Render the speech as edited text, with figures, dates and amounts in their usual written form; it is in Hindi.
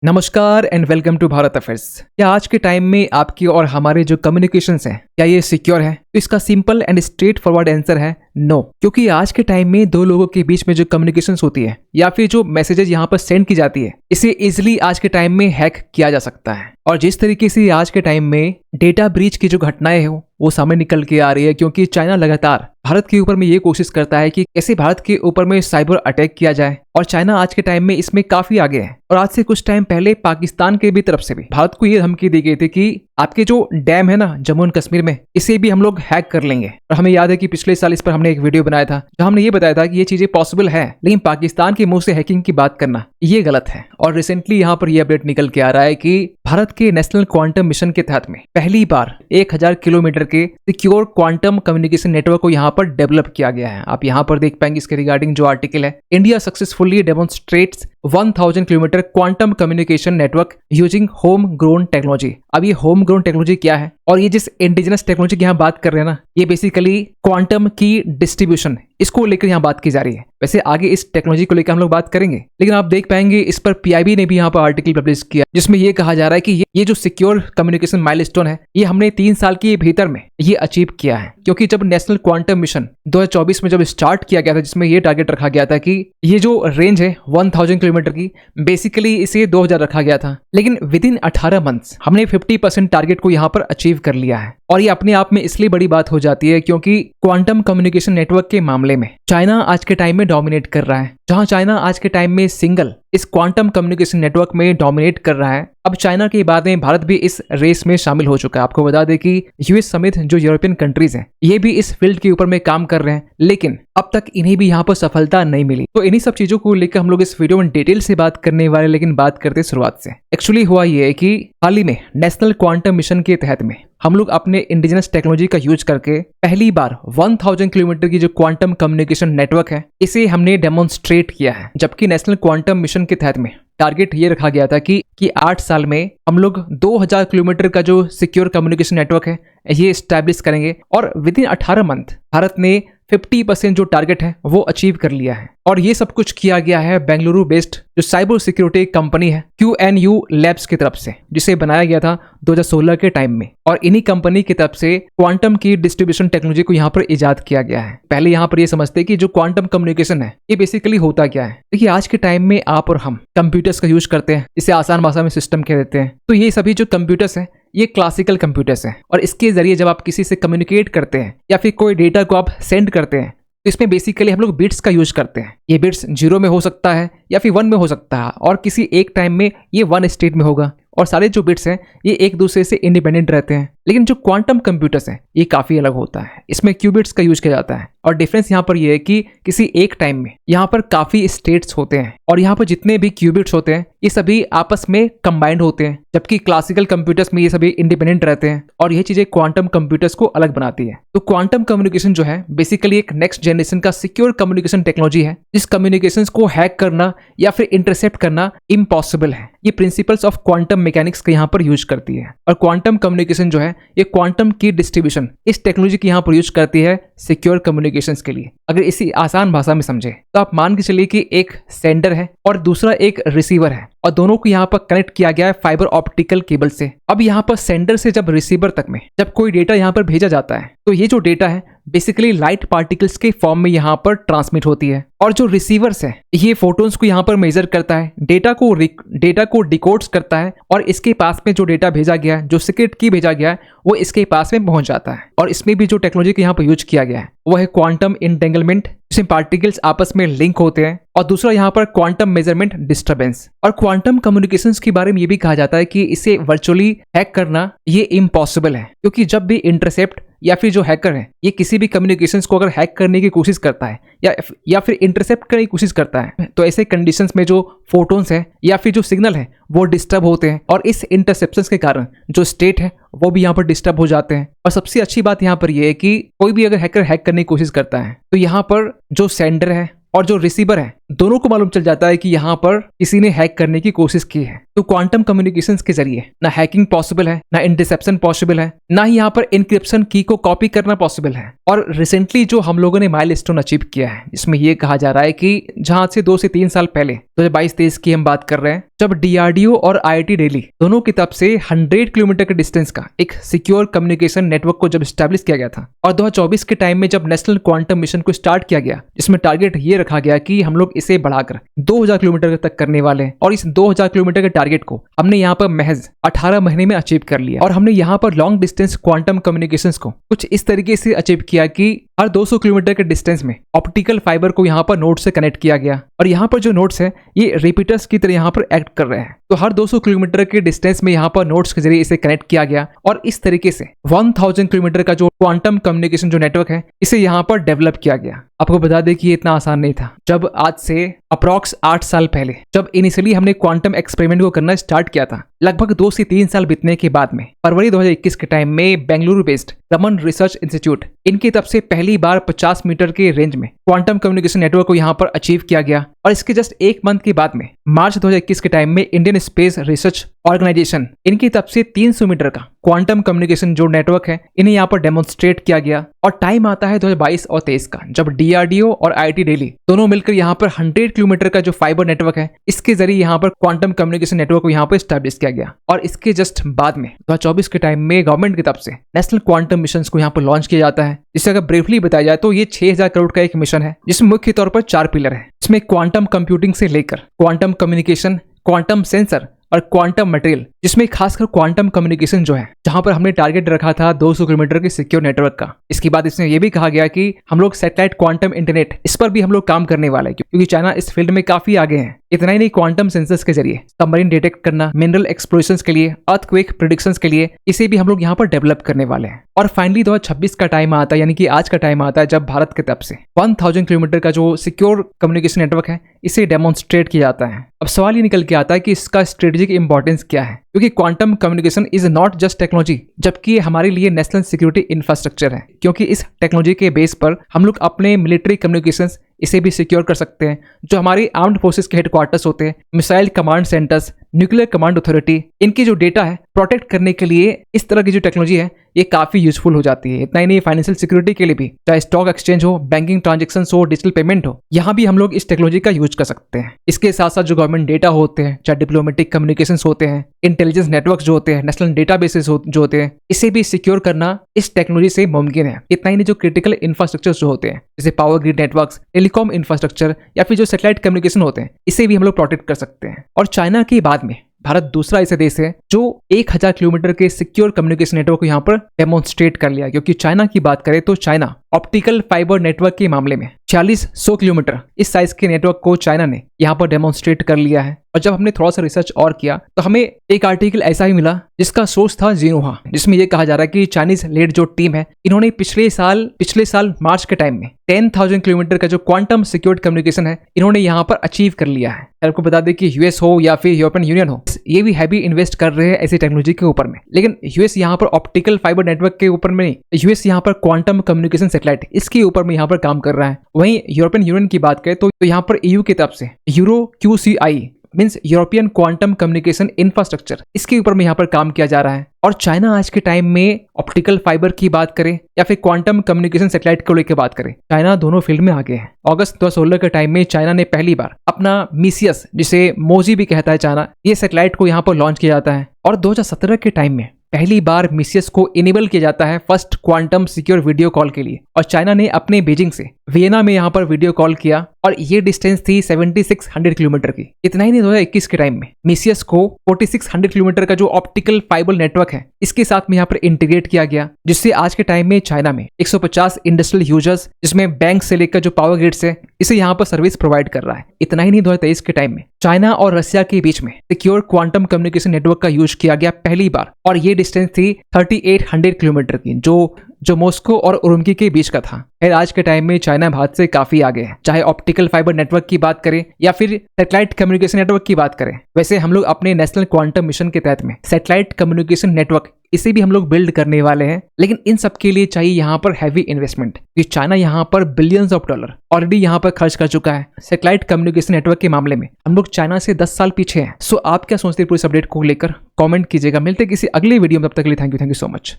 नमस्कार and welcome to Bharat affairs. क्या आज के टाइम में आपकी और हमारे जो कम्युनिकेशंस हैं क्या ये सिक्योर है? तो इसका simple and straight forward answer है नो। क्योंकि आज के टाइम में दो लोगों के बीच में जो कम्युनिकेशंस होती है या फिर जो मैसेजेस यहाँ पर सेंड की जाती है, इसे इजिली आज के टाइम में हैक किया जा सकता है। और जिस तरीके से आज के टाइम में डेटा ब्रीच की जो घटनाएं हैं वो सामने निकल के आ रही है, क्योंकि चाइना लगातार भारत के ऊपर में ये कोशिश करता है कि कैसे भारत के ऊपर में साइबर अटैक किया जाए। और चाइना आज के टाइम में इसमें काफी आगे है। और आज से कुछ टाइम पहले पाकिस्तान के भी तरफ से भी भारत को ये धमकी दी गई थी कि आपके जो डैम है ना जम्मू एंड कश्मीर में, इसे भी हम लोग हैक कर लेंगे। और हमें याद है कि पिछले साल इस पर हमने एक वीडियो बनाया था जहां हमने ये बताया था कि ये चीजें पॉसिबल है, लेकिन पाकिस्तान के मुंह से हैकिंग की बात करना ये गलत है। और रिसेंटली यहाँ पर ये अपडेट निकल के आ रहा है कि भारत के नेशनल क्वांटम मिशन के तहत में पहली बार 1000 किलोमीटर के सिक्योर क्वांटम कम्युनिकेशन नेटवर्क को यहाँ पर डेवलप किया गया है। आप यहाँ पर देख पाएंगे इसके रिगार्डिंग जो आर्टिकल है, India successfully demonstrates 1000 kilometre quantum communication network using home grown technology. अब ये होम ग्रोन टेक्नोलॉजी क्या है और ये जिस इंडिजिनस टेक्नोलॉजी की यहाँ बात कर रहे हैं ना, ये बेसिकली क्वांटम की डिस्ट्रीब्यूशन, इसको लेकर यहाँ बात की जा रही है। वैसे आगे इस टेक्नोलॉजी को लेकर हम लोग बात करेंगे, लेकिन आप देख पाएंगे इस पर पीआईबी ने भी यहाँ पर आर्टिकल पब्लिश किया जिसमें ये कहा जा रहा है कि ये जो सिक्योर कम्युनिकेशन माइलस्टोन है ये हमने 3 साल के भीतर में ये अचीव किया है। क्योंकि जब नेशनल क्वांटम मिशन 2024 में जब स्टार्ट किया गया था, जिसमें ये टारगेट रखा गया था कि ये जो रेंज है 1000 किलोमीटर की, बेसिकली इसे 2000 रखा गया था, लेकिन विद इन 18 मंथ्स हमने 50% टारगेट को यहाँ पर अचीव कर लिया है। और ये अपने आप में इसलिए बड़ी बात हो जाती है क्योंकि क्वांटम कम्युनिकेशन नेटवर्क के मामले में चाइना आज के टाइम में डोमिनेट कर रहा है। जहां चाइना आज के टाइम में सिंगल इस क्वांटम कम्युनिकेशन नेटवर्क में डोमिनेट कर रहा है, अब चाइना के बाद में भारत भी इस रेस में शामिल हो चुका है। आपको बता दें कि यूएस समेत जो यूरोपियन कंट्रीज हैं ये भी इस फील्ड के ऊपर में काम कर रहे हैं, लेकिन अब तक इन्हें भी यहाँ पर सफलता नहीं मिली। तो इन्हीं सब चीजों को लेकर हम लोग इस वीडियो में डिटेल से बात करने वाले, लेकिन बात करते शुरुआत से। एक्चुअली हुआ ये है कि हाल ही में नेशनल क्वांटम मिशन के तहत में हम लोग अपने इंडिजिनस टेक्नोलॉजी का यूज करके पहली बार 1000 किलोमीटर की जो क्वांटम कम्युनिकेशन नेटवर्क है इसे हमने डेमोन्स्ट्रेट किया है। जबकि नेशनल क्वांटम मिशन के तहत में टारगेट ये रखा गया था कि 8 साल में हम लोग 2000 किलोमीटर का जो सिक्योर कम्युनिकेशन नेटवर्क है ये स्टैब्लिश करेंगे। और विद इन 18 मंथ भारत ने 50% जो टारगेट है वो अचीव कर लिया है। और ये सब कुछ किया गया है बेंगलुरु बेस्ड जो साइबर सिक्योरिटी कंपनी है QNU लैब्स की तरफ से, जिसे बनाया गया था 2016 के टाइम में। और इन्हीं कंपनी की तरफ से क्वांटम की डिस्ट्रीब्यूशन टेक्नोलॉजी को यहाँ पर इजाद किया गया है। पहले यहाँ पर ये समझते हैं कि जो क्वांटम कम्युनिकेशन है ये बेसिकली होता क्या है। देखिए आज के टाइम में आप और हम कंप्यूटर्स का यूज करते हैं, इसे आसान भाषा में सिस्टम कह देते हैं। तो ये सभी जो कंप्यूटर्स है ये क्लासिकल कंप्यूटर्स हैं। और इसके जरिए जब आप किसी से कम्युनिकेट करते हैं या फिर कोई डेटा को आप सेंड करते हैं तो इसमें बेसिकली हम लोग बिट्स का यूज करते हैं। ये बिट्स 0 में हो सकता है या फिर 1 में हो सकता है, और किसी एक टाइम में ये 1 स्टेट में होगा। और सारे जो बिट्स हैं ये एक दूसरे से इंडिपेंडेंट रहते हैं। लेकिन जो क्वांटम कंप्यूटर्स हैं ये काफी अलग होता है, इसमें क्यूबिट्स का यूज किया जाता है। और डिफरेंस यहाँ पर ये है कि किसी एक टाइम में यहाँ पर काफी स्टेट्स होते हैं और यहाँ पर जितने भी क्यूबिट्स होते हैं ये सभी आपस में कंबाइंड होते हैं, जबकि क्लासिकल कंप्यूटर्स में ये सभी इंडिपेंडेंट रहते हैं। और यह चीजें क्वांटम कंप्यूटर्स को अलग बनाती है। तो क्वांटम कम्युनिकेशन जो है बेसिकली एक नेक्स्ट जनरेशन का सिक्योर कम्युनिकेशन टेक्नोलॉजी है। इस कम्युनिकेशंस को हैक करना या फिर इंटरसेप्ट करना इम्पॉसिबल है। ये प्रिंसिपल्स ऑफ क्वांटम मैकेनिक्स का यहाँ पर यूज करती है। और क्वांटम कम्युनिकेशन जो है ये क्वांटम की डिस्ट्रीब्यूशन इस टेक्नोलॉजी की यहाँ पर यूज करती है सिक्योर कम्युनिकेशंस के लिए। अगर इसी आसान भाषा में समझे तो आप मान के चलिए कि एक सेंडर है और दूसरा एक रिसीवर है, और दोनों को यहाँ पर कनेक्ट किया गया है फाइबर ऑप्टिकल केबल से। अब यहाँ पर सेंडर से जब रिसीवर तक में जब कोई डेटा यहाँ पर भेजा जाता है तो ये जो डेटा है बेसिकली लाइट पार्टिकल्स के फॉर्म में यहाँ पर ट्रांसमिट होती है। और जो रिसीवर्स है ये फोटोन्स को यहाँ पर मेजर करता है, डेटा को डिकोड्स करता है, और इसके पास में जो डेटा भेजा गया है, जो सीक्रेट की भेजा गया है, वो इसके पास में पहुंच जाता है। और इसमें भी जो टेक्नोलॉजी को यहाँ पर यूज किया गया है वो है क्वांटम इंटेंगलमेंट, जिसमें पार्टिकल्स आपस में लिंक होते हैं। और दूसरा यहाँ पर क्वांटम मेजरमेंट डिस्टर्बेंस। और क्वांटम कम्युनिकेशंस के बारे में ये भी कहा जाता है कि इसे वर्चुअली हैक करना ये इम्पॉसिबल है, क्योंकि जब भी इंटरसेप्ट या फिर जो हैकर है ये किसी भी कम्युनिकेशंस को अगर हैक करने की कोशिश करता है या फिर इंटरसेप्ट करने की कोशिश करता है तो ऐसे कंडीशंस में जो फोटोन्स है या फिर जो सिग्नल है वो डिस्टर्ब होते हैं। और इस इंटरसेप्शंस के कारण जो स्टेट है वो भी यहाँ पर डिस्टर्ब हो जाते हैं। और सबसे अच्छी बात यहाँ पर यह है कि कोई भी अगर हैकर हैक करने की कोशिश करता है तो यहाँ पर जो सेंडर है और जो रिसीवर है दोनों को मालूम चल जाता है कि यहाँ पर किसी ने हैक करने की कोशिश की है। तो क्वांटम कम्युनिकेशंस के जरिए ना हैकिंग पॉसिबल है, ना इंटरसेप्शन पॉसिबल है, ना ही यहाँ पर इनक्रिप्शन की को कॉपी करना पॉसिबल है। और रिसेंटली जो हम लोगों ने माइलस्टोन अचीव किया है, जिसमें यह कहा जा रहा है कि जहां से 2 से 3 साल पहले 2022-23 की हम बात कर रहे हैं, जब DRDO और IIT दिल्ली दोनों की तरफ से 100 किलोमीटर के डिस्टेंस का एक सिक्योर कम्युनिकेशन नेटवर्क को जब स्टैब्लिश किया गया था, और 2024 के टाइम में जब नेशनल क्वांटम मिशन को स्टार्ट किया गया, जिसमें टारगेट ये रखा गया कि हम लोग इसे बढ़ाकर 2000 किलोमीटर तक करने वाले हैं। और इस 2000 किलोमीटर के टारगेट को हमने यहाँ पर महज 18 महीने में अचीव कर लिया। और हमने यहाँ पर लॉन्ग डिस्टेंस क्वांटम कम्युनिकेशंस को कुछ इस तरीके से अचीव किया कि हर 200 किलोमीटर के डिस्टेंस में ऑप्टिकल फाइबर को यहाँ पर नोड से कनेक्ट किया गया, और यहाँ पर जो नोड्स है ये रिपीटर्स की तरह यहाँ पर एक्ट कर रहे हैं। तो हर 200 किलोमीटर के डिस्टेंस में यहाँ पर नोड्स के जरिए इसे कनेक्ट किया गया, और इस तरीके से 1000 किलोमीटर का जो क्वांटम कम्युनिकेशन जो नेटवर्क है, इसे यहाँ पर डेवलप किया गया। आपको बता दें कि ये इतना आसान नहीं था। जब आज से अप्रॉक्स 8 साल पहले जब इनिशियली हमने क्वांटम एक्सपेरिमेंट को करना स्टार्ट किया था, लगभग 2 से 3 साल बीतने के बाद में फरवरी 2021 के टाइम में Bengaluru based Raman research institute इनकी तरफ से पहली बार 50 मीटर के रेंज में क्वांटम कम्युनिकेशन नेटवर्क को यहाँ पर अचीव किया गया। और इसके जस्ट 1 मंथ के बाद में मार्च 2021 के टाइम में इंडियन स्पेस रिसर्च ऑर्गेनाइजेशन इनकी तरफ से 300 मीटर का क्वांटम कम्युनिकेशन जो नेटवर्क है, इन्हें यहाँ पर डेमोन्स्ट्रेट किया गया। और टाइम आता है 2022 और 23 का, जब DRDO और IIT दिल्ली दोनों मिलकर यहाँ पर 100 किलोमीटर का जो फाइबर नेटवर्क है, इसके जरिए यहाँ पर क्वांटम कम्युनिकेशन नेटवर्क को यहाँ पर स्टैब्लिश किया गया। और इसके जस्ट बाद में 2024 के टाइम में गवर्नमेंट की तरफ से नेशनल क्वांटम मिशन को यहाँ पर लॉन्च किया जाता है। जिसे अगर ब्रीफली बताया जाए तो ये 6000 करोड़ का एक मिशन है, जिसमें मुख्य तौर पर 4 पिलर है। इसमें क्वांटम कंप्यूटिंग से लेकर क्वांटम कम्युनिकेशन, क्वांटम सेंसर और क्वांटम मटेरियल, जिसमें खासकर क्वांटम कम्युनिकेशन जो है, जहां पर हमने टारगेट रखा था 200 किलोमीटर के सिक्योर नेटवर्क का। इसके बाद इसमें यह भी कहा गया कि हम लोग सैटेलाइट क्वांटम इंटरनेट, इस पर भी हम लोग काम करने वाले हैं, क्योंकि चाइना इस फील्ड में काफी आगे है। इतना ही नहीं, क्वांटम सेंसर्स के जरिए सबमरीन डिटेक्ट करना, मिनरल एक्सप्लोरेशंस के लिए, अर्थक्वेक प्रेडिक्शंस के लिए, इसे भी हम लोग यहाँ पर डेवलप करने वाले हैं। और फाइनली 2026 का टाइम आता है, यानी कि आज का टाइम आता है, जब भारत की तरफ से 1000 किलोमीटर का जो सिक्योर कम्युनिकेशन नेटवर्क है, इसे डेमोन्स्ट्रेट किया जाता है। अब सवाल ये निकल के आता है कि इसका स्ट्रेटेजिक इंपॉर्टेंस क्या है, क्योंकि quantum communication is not just technology, जबकि ये हमारे लिए नेशनल सिक्योरिटी इंफ्रास्ट्रक्चर है। क्योंकि इस टेक्नोलॉजी के बेस पर हम लोग अपने मिलिट्री कम्युनिकेशंस इसे भी सिक्योर कर सकते हैं। जो हमारी आर्म्ड फोर्सेस के हेडक्वार्टर्स होते हैं, missile command centres, nuclear command authority, इनकी जो डेटा है प्रोटेक्ट करने के लिए इस तरह की जो टेक्नोलॉजी है, ये काफी यूजफुल हो जाती है। इतना ही नहीं, फाइनेंशियल सिक्योरिटी के लिए भी, चाहे स्टॉक एक्सचेंज हो, बैंकिंग ट्रांजेक्शन हो, डिजिटल पेमेंट हो, यहाँ भी हम लोग इस टेक्नोलॉजी का यूज कर सकते हैं। इसके साथ साथ जो गवर्नमेंट डेटा होते हैं, चाहे डिप्लोमेटिक कम्युनिकेशन होते हैं, इंटेलिजेंस नेटवर्क जो होते हैं, नेशनल डेटाबेसेस जो होते हैं, इसे भी सिक्योर करना इस टेक्नोलॉजी से मुमकिन है। इतना ही नहीं, जो क्रिटिकल इंफ्रास्ट्रक्चर जो होते हैं, जैसे power grid networks, telecom infrastructure या फिर जो सैटेलाइट कम्युनिकेशन होते हैं, इसे भी हम लोग प्रोटेक्ट कर सकते हैं। और चाइना के बाद में भारत दूसरा ऐसा देश है जो 1000 किलोमीटर के सिक्योर कम्युनिकेशन नेटवर्क को यहाँ पर डेमोन्स्ट्रेट कर लिया। क्योंकि चाइना की बात करें तो चाइना ऑप्टिकल फाइबर नेटवर्क के मामले में 4600 किलोमीटर इस साइज के नेटवर्क को चाइना ने यहाँ पर डेमोन्स्ट्रेट कर लिया है। और जब हमने थोड़ा सा रिसर्च और किया तो हमें एक आर्टिकल ऐसा ही मिला जिसका सोर्स था जीनोहा, जिसमें यह कहा जा रहा है कि चाइनीज लेड जो टीम है, इन्होंने पिछले साल मार्च के टाइम में 10,000 किलोमीटर का जो क्वांटम सिक्योर्ड कम्युनिकेशन है, इन्होंने यहाँ पर अचीव कर लिया है। आपको बता दें कि यूएस हो या फिर यूरोपियन यूनियन हो, ये भी हैवी इन्वेस्ट कर रहे हैं ऐसी टेक्नोलॉजी के ऊपर में। लेकिन यूएस यहाँ पर ऑप्टिकल फाइबर नेटवर्क के ऊपर में नहीं, यूएस यहाँ पर क्वांटम कम्युनिकेशन सैटेलाइट इसके ऊपर में यहाँ पर काम कर रहा है। वहीं यूरोपियन यूनियन की बात करें तो यहाँ पर EU की तरफ से euro QCI means European quantum communication infrastructure, इसके ऊपर में यहाँ पर काम किया जा रहा है। और चाइना आज के टाइम में ऑप्टिकल फाइबर की बात करें या फिर क्वांटम कम्युनिकेशन सैटेलाइट को लेकर बात करें, चाइना दोनों फील्ड में आगे है। अगस्त 2016 के टाइम में चाइना ने पहली बार अपना मिसियस, जिसे मोजी भी कहता है चाइना, ये सैटेलाइट को यहाँ पर लॉन्च किया जाता है। और 2017 के टाइम में पहली बार मिसियस को इनेबल किया जाता है first quantum secure video call के लिए। और चाइना ने अपने बीजिंग से वियना में यहाँ पर वीडियो कॉल किया और ये डिस्टेंस थी 7600 किलोमीटर की। इतना ही नहीं, 2021 के टाइम में मिसियस को 4600 किलोमीटर का जो ऑप्टिकल फाइबर नेटवर्क है, इसके साथ में यहाँ पर इंटीग्रेट किया गया, जिससे आज के टाइम में चाइना में 150 इंडस्ट्रियल यूजर्स, जिसमें बैंक से लेकर जो पावर ग्रिड्स है, इसे यहाँ पर सर्विस प्रोवाइड कर रहा है। इतना ही नहीं, 2023 के टाइम में चाइना और रशिया के बीच में सिक्योर क्वांटम कम्युनिकेशन नेटवर्क का यूज किया गया पहली बार, और ये डिस्टेंस थी 3800 किलोमीटर की, जो मॉस्को और उरुमकी के बीच का था। खैर, आज के टाइम में चाइना भारत से काफी आगे है, चाहे ऑप्टिकल फाइबर नेटवर्क की बात करें या फिर सैटेलाइट कम्युनिकेशन नेटवर्क की बात करें। वैसे हम लोग अपने नेशनल क्वांटम मिशन के तहत में सैटेलाइट कम्युनिकेशन नेटवर्क इसे भी हम लोग बिल्ड करने वाले हैं, लेकिन इन सब के लिए चाहिए यहाँ पर हैवी इन्वेस्टमेंट, क्योंकि चाइना यहाँ पर बिलियंस ऑफ डॉलर ऑलरेडी यहाँ पर खर्च कर चुका है सैटेलाइट कम्युनिकेशन नेटवर्क के मामले में। हम लोग चाइना से 10 साल पीछे हैं। सो आप क्या सोचते हैं पूरे इस अपडेट को लेकर? कमेंट कीजिएगा। मिलते हैं किसी अगले वीडियो में, तब तक के लिए थैंक यू सो मच।